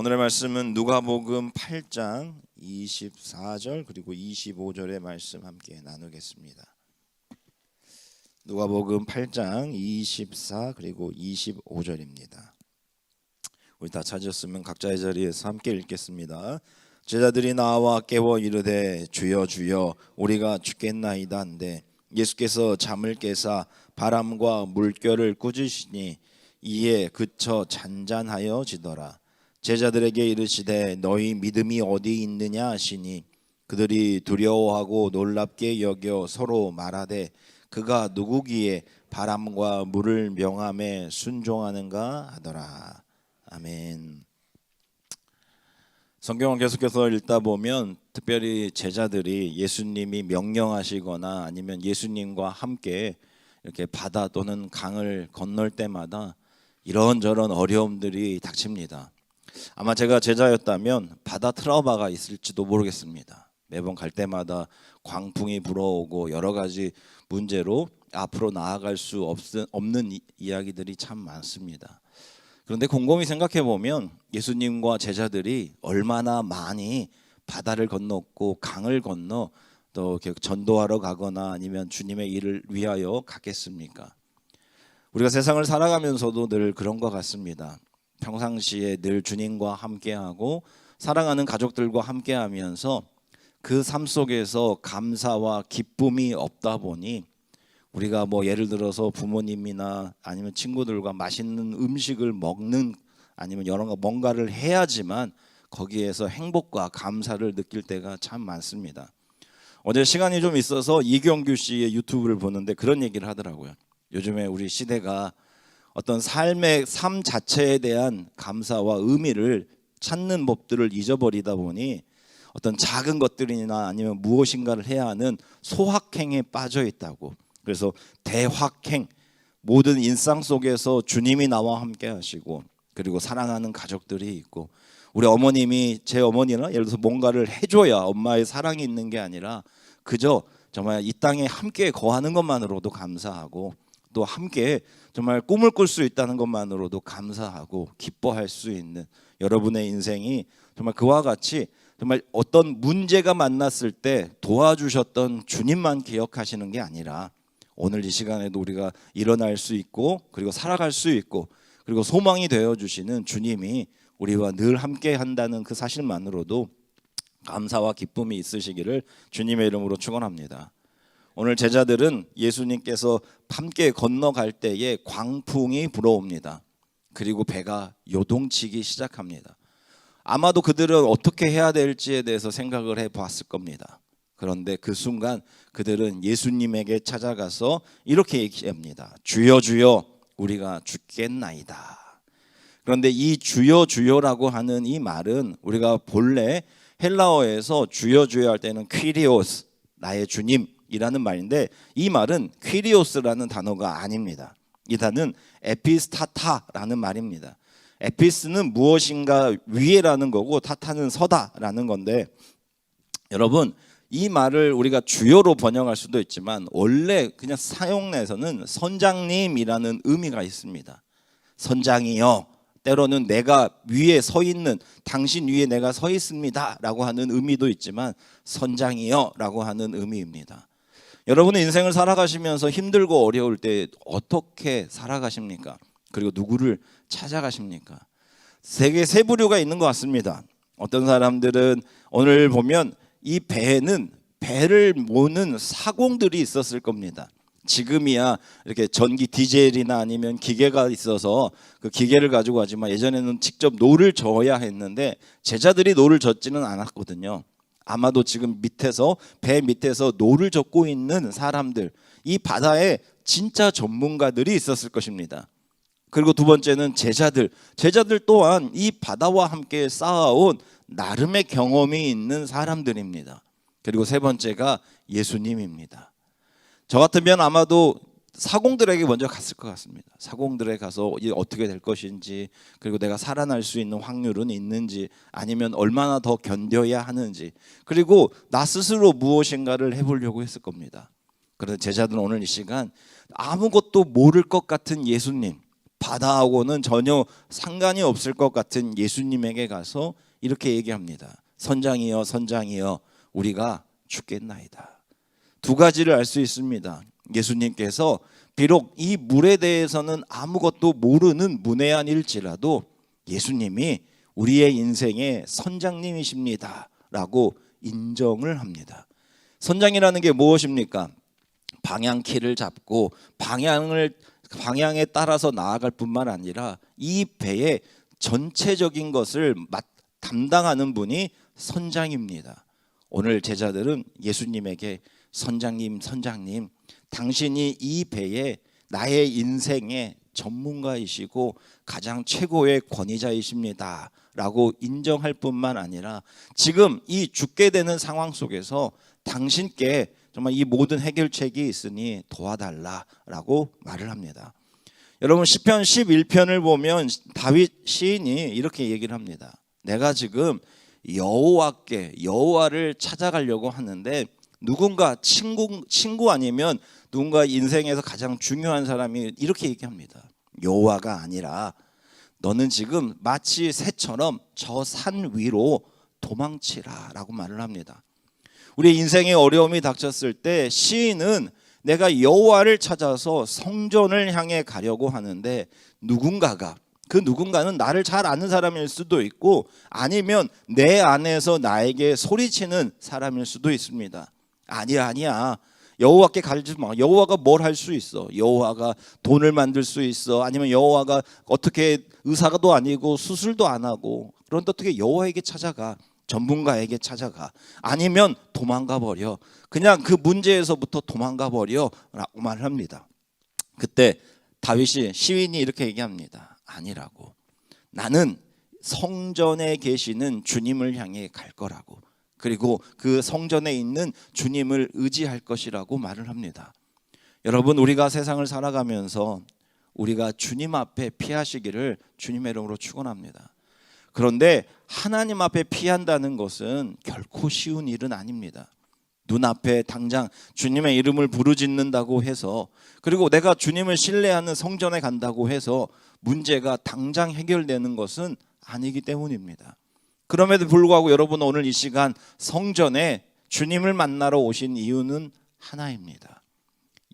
오늘의 말씀은 누가복음 8장 24절 그리고 25절의 말씀 함께 나누겠습니다. 누가복음 8장 24 그리고 25절입니다. 우리 다 찾으셨으면 각자의 자리에서 함께 읽겠습니다. 제자들이 나와 깨워 이르되 주여 주여 우리가 죽겠나이다 한데 예수께서 잠을 깨사 바람과 물결을 꾸짖으시니 이에 그쳐 잔잔하여 지더라. 제자들에게 이르시되 너희 믿음이 어디 있느냐 하시니 그들이 두려워하고 놀랍게 여겨 서로 말하되 그가 누구기에 바람과 물을 명함에 순종하는가 하더라. 아멘. 성경을 계속해서 읽다 보면 특별히 제자들이 예수님이 명령하시거나 아니면 예수님과 함께 이렇게 바다 또는 강을 건널 때마다 이런저런 어려움들이 닥칩니다. 아마 제가 제자였다면 바다 트라우마가 있을지도 모르겠습니다. 매번 갈 때마다 광풍이 불어오고 여러 가지 문제로 앞으로 나아갈 수 없는 이야기들이 참 많습니다. 그런데 곰곰이 생각해 보면 예수님과 제자들이 얼마나 많이 바다를 건넜고 강을 건너 또 전도하러 가거나 아니면 주님의 일을 위하여 갔겠습니까? 우리가 세상을 살아가면서도 늘 그런 것 같습니다. 평상시에 늘 주님과 함께하고 사랑하는 가족들과 함께하면서 그 삶 속에서 감사와 기쁨이 없다 보니 우리가 예를 들어서 부모님이나 아니면 친구들과 맛있는 음식을 먹는 아니면 뭔가를 해야지만 거기에서 행복과 감사를 느낄 때가 참 많습니다. 어제 시간이 좀 있어서 이경규 씨의 유튜브를 보는데 그런 얘기를 하더라고요. 요즘에 우리 시대가 어떤 삶 자체에 대한 감사와 의미를 찾는 법들을 잊어버리다 보니 어떤 작은 것들이나 아니면 무엇인가를 해야 하는 소확행에 빠져 있다고. 그래서 대확행, 모든 일상 속에서 주님이 나와 함께 하시고 그리고 사랑하는 가족들이 있고 우리 어머님이 제 어머니나 예를 들어서 뭔가를 해줘야 엄마의 사랑이 있는 게 아니라 그저 정말 이 땅에 함께 거하는 것만으로도 감사하고 또 함께 정말 꿈을 꿀 수 있다는 것만으로도 감사하고 기뻐할 수 있는 여러분의 인생이 정말 그와 같이 정말 어떤 문제가 만났을 때 도와주셨던 주님만 기억하시는 게 아니라 오늘 이 시간에도 우리가 일어날 수 있고 그리고 살아갈 수 있고 그리고 소망이 되어주시는 주님이 우리와 늘 함께 한다는 그 사실만으로도 감사와 기쁨이 있으시기를 주님의 이름으로 축원합니다. 오늘 제자들은 예수님께서 함께 건너갈 때에 광풍이 불어옵니다. 그리고 배가 요동치기 시작합니다. 아마도 그들은 어떻게 해야 될지에 대해서 생각을 해봤을 겁니다. 그런데 그 순간 그들은 예수님에게 찾아가서 이렇게 얘기합니다. 주여 주여 우리가 죽겠나이다. 그런데 이 주여 주여라고 하는 이 말은 우리가 본래 헬라어에서 주여 주여 할 때는 퀴리오스, 나의 주님 이라는 말인데 이 말은 퀴리오스라는 단어가 아닙니다. 이 단어는 에피스타타라는 말입니다. 에피스는 무엇인가 위에라는 거고 타타는 서다라는 건데 여러분 이 말을 우리가 주요로 번역할 수도 있지만 원래 그냥 사용내에서는 선장님이라는 의미가 있습니다. 선장이여 때로는 내가 위에 서 있는 당신 위에 내가 서 있습니다 라고 하는 의미도 있지만 선장이여 라고 하는 의미입니다. 여러분의 인생을 살아가시면서 힘들고 어려울 때 어떻게 살아가십니까? 그리고 누구를 찾아가십니까? 세계 세 부류가 있는 것 같습니다. 어떤 사람들은 오늘 보면 이 배에는 배를 모는 사공들이 있었을 겁니다. 지금이야 이렇게 전기 디젤이나 아니면 기계가 있어서 그 기계를 가지고 하지만 예전에는 직접 노를 저어야 했는데 제자들이 노를 젓지는 않았거든요. 아마도 지금 배 밑에서 노를 젓고 있는 사람들, 이 바다에 진짜 전문가들이 있었을 것입니다. 그리고 두 번째는 제자들 또한 이 바다와 함께 쌓아온 나름의 경험이 있는 사람들입니다. 그리고 세 번째가 예수님입니다. 저 같으면 아마도 사공들에게 먼저 갔을 것 같습니다. 사공들에 가서 어떻게 될 것인지 그리고 내가 살아날 수 있는 확률은 있는지 아니면 얼마나 더 견뎌야 하는지 그리고 나 스스로 무엇인가를 해보려고 했을 겁니다. 그런데 제자들은 오늘 이 시간 아무것도 모를 것 같은 예수님 바다하고는 전혀 상관이 없을 것 같은 예수님에게 가서 이렇게 얘기합니다. 선장이여 선장이여 우리가 죽겠나이다. 두 가지를 알 수 있습니다. 예수님께서 비록 이 물에 대해서는 아무것도 모르는 문외한일지라도 예수님이 우리의 인생의 선장님이십니다 라고 인정을 합니다. 선장이라는 게 무엇입니까? 방향키를 잡고 방향에 따라서 나아갈 뿐만 아니라 이 배의 전체적인 것을 담당하는 분이 선장입니다. 오늘 제자들은 예수님에게 선장님, 선장님, 당신이 이 배에 나의 인생의 전문가이시고 가장 최고의 권위자이십니다 라고 인정할 뿐만 아니라 지금 이 죽게 되는 상황 속에서 당신께 정말 이 모든 해결책이 있으니 도와달라라고 말을 합니다. 여러분 시편 11편을 보면 다윗 시인이 이렇게 얘기를 합니다. 내가 지금 여호와를 찾아가려고 하는데 누군가 친구 아니면 누군가 인생에서 가장 중요한 사람이 이렇게 얘기합니다. 여호와가 아니라 너는 지금 마치 새처럼 저 산 위로 도망치라라고 말을 합니다. 우리 인생에 어려움이 닥쳤을 때 시인은 내가 여호와를 찾아서 성전을 향해 가려고 하는데 그 누군가는 나를 잘 아는 사람일 수도 있고 아니면 내 안에서 나에게 소리치는 사람일 수도 있습니다. 아니야. 여호와께 가지 마. 여호와가 뭘 할 수 있어? 여호와가 돈을 만들 수 있어. 아니면 여호와가 어떻게 의사가도 아니고 수술도 안 하고 그런데 어떻게 여호와에게 찾아가? 전문가에게 찾아가. 아니면 도망가 버려. 그냥 그 문제에서부터 도망가 버려 라고 말을 합니다. 그때 다윗이 시인이 이렇게 얘기합니다. 아니라고. 나는 성전에 계시는 주님을 향해 갈 거라고. 그리고 그 성전에 있는 주님을 의지할 것이라고 말을 합니다. 여러분 우리가 세상을 살아가면서 우리가 주님 앞에 피하시기를 주님의 이름으로 축원합니다. 그런데 하나님 앞에 피한다는 것은 결코 쉬운 일은 아닙니다. 눈앞에 당장 주님의 이름을 부르짖는다고 해서 그리고 내가 주님을 신뢰하는 성전에 간다고 해서 문제가 당장 해결되는 것은 아니기 때문입니다. 그럼에도 불구하고 여러분 오늘 이 시간 성전에 주님을 만나러 오신 이유는 하나입니다.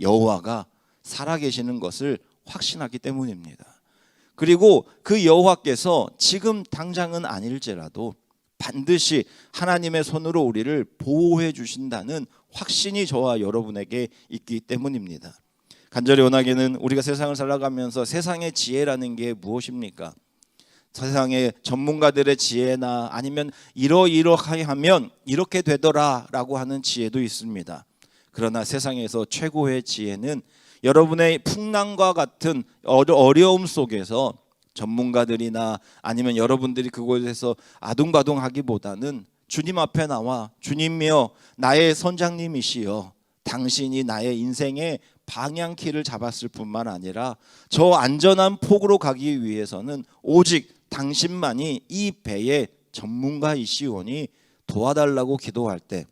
여호와가 살아계시는 것을 확신하기 때문입니다. 그리고 그 여호와께서 지금 당장은 아닐지라도 반드시 하나님의 손으로 우리를 보호해 주신다는 확신이 저와 여러분에게 있기 때문입니다. 간절히 원하기는 우리가 세상을 살아가면서 세상의 지혜라는 게 무엇입니까? 세상의 전문가들의 지혜나 아니면 이러이러하게 하면 이렇게 되더라라고 하는 지혜도 있습니다. 그러나 세상에서 최고의 지혜는 여러분의 풍랑과 같은 어려움 속에서 전문가들이나 아니면 여러분들이 그곳에서 아둥바둥하기보다는 주님 앞에 나와 주님이여 나의 선장님이시여 당신이 나의 인생의 방향키를 잡았을 뿐만 아니라 저 안전한 폭으로 가기 위해서는 오직 당신만이 이 배의 전문가이시오니 도와달라고 기도할 때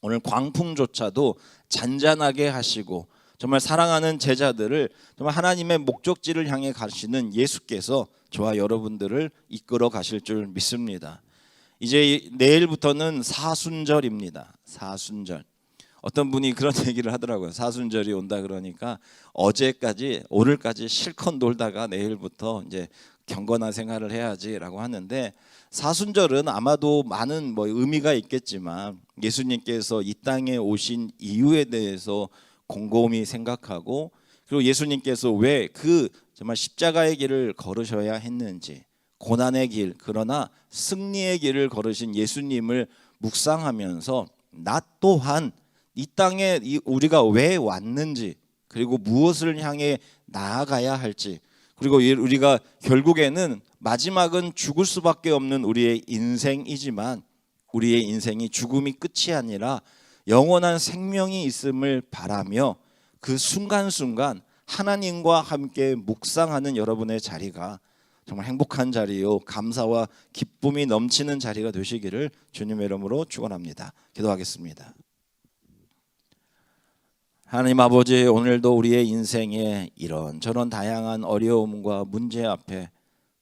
오늘 광풍조차도 잔잔하게 하시고 정말 사랑하는 제자들을 정말 하나님의 목적지를 향해 가시는 예수께서 저와 여러분들을 이끌어 가실 줄 믿습니다. 이제 내일부터는 사순절입니다. 사순절. 어떤 분이 그런 얘기를 하더라고요. 사순절이 온다 그러니까 오늘까지 실컷 놀다가 내일부터 이제 경건한 생활을 해야지라고 하는데 사순절은 아마도 많은 의미가 있겠지만 예수님께서 이 땅에 오신 이유에 대해서 곰곰이 생각하고 그리고 예수님께서 왜 그 정말 십자가의 길을 걸으셔야 했는지 고난의 길 그러나 승리의 길을 걸으신 예수님을 묵상하면서 나 또한 이 땅에 우리가 왜 왔는지 그리고 무엇을 향해 나아가야 할지 그리고 우리가 결국에는 마지막은 죽을 수밖에 없는 우리의 인생이지만 우리의 인생이 죽음이 끝이 아니라 영원한 생명이 있음을 바라며 그 순간순간 하나님과 함께 묵상하는 여러분의 자리가 정말 행복한 자리요 감사와 기쁨이 넘치는 자리가 되시기를 주님의 이름으로 축원합니다. 기도하겠습니다. 하나님 아버지, 오늘도 우리의 인생에 이런저런 다양한 어려움과 문제 앞에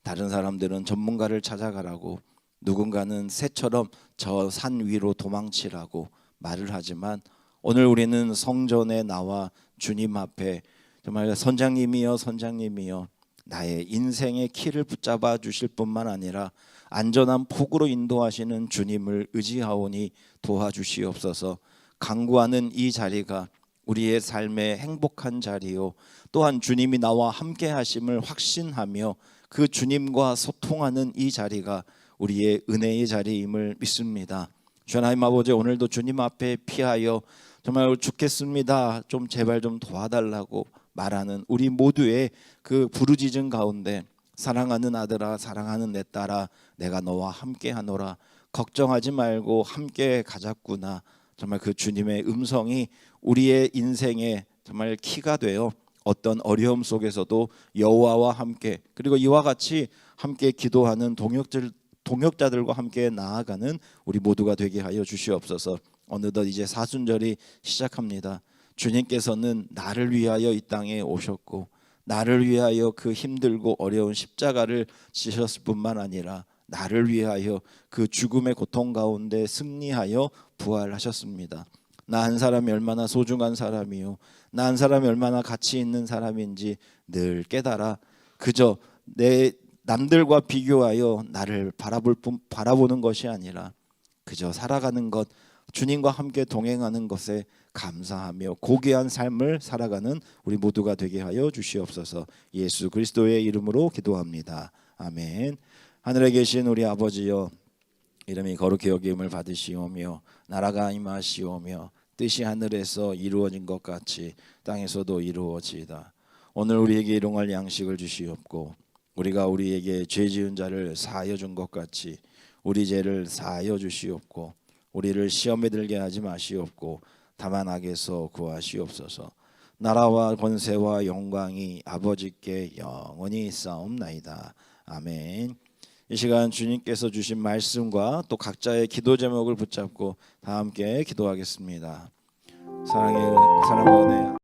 다른 사람들은 전문가를 찾아가라고, 누군가는 새처럼 저 산 위로 도망치라고 말을 하지만, 오늘 우리는 성전에 나와 주님 앞에 정말 선장님이여 선장님이여 나의 인생의 키를 붙잡아 주실 뿐만 아니라 안전한 폭으로 인도하시는 주님을 의지하오니 도와주시옵소서. 간구하는 이 자리가 우리의 삶의 행복한 자리요, 또한 주님이 나와 함께 하심을 확신하며 그 주님과 소통하는 이 자리가 우리의 은혜의 자리임을 믿습니다. 주 하나님 아버지, 오늘도 주님 앞에 피하여 정말 죽겠습니다, 좀 제발 좀 도와달라고 말하는 우리 모두의 그 부르짖음 가운데, 사랑하는 아들아, 사랑하는 내 딸아, 내가 너와 함께 하노라, 걱정하지 말고 함께 가자꾸나, 정말 그 주님의 음성이 우리의 인생에 정말 키가 되어 어떤 어려움 속에서도 여호와와 함께, 그리고 이와 같이 함께 기도하는 동역자들과 함께 나아가는 우리 모두가 되게 하여 주시옵소서. 어느덧 이제 사순절이 시작합니다. 주님께서는 나를 위하여 이 땅에 오셨고, 나를 위하여 그 힘들고 어려운 십자가를 지셨을 뿐만 아니라 나를 위하여 그 죽음의 고통 가운데 승리하여 부활하셨습니다. 나 한 사람이 얼마나 소중한 사람이요, 나 한 사람이 얼마나 가치 있는 사람인지 늘 깨달아 그저 내 남들과 비교하여 나를 바라보는 것이 아니라 그저 살아가는 것, 주님과 함께 동행하는 것에 감사하며 고귀한 삶을 살아가는 우리 모두가 되게 하여 주시옵소서. 예수 그리스도의 이름으로 기도합니다. 아멘. 하늘에 계신 우리 아버지여, 이름이 거룩히 여김을 받으시오며 나라가 임하시오며 뜻이 하늘에서 이루어진 것 같이 땅에서도 이루어지이다. 오늘 우리에게 일용할 양식을 주시옵고, 우리가 우리에게 죄 지은 자를 사하여 준 것 같이 우리 죄를 사하여 주시옵고, 우리를 시험에 들게 하지 마시옵고 다만 악에서 구하시옵소서. 나라와 권세와 영광이 아버지께 영원히 있사옵나이다. 아멘. 이 시간 주님께서 주신 말씀과 또 각자의 기도 제목을 붙잡고 다 함께 기도하겠습니다. 사랑과 은혜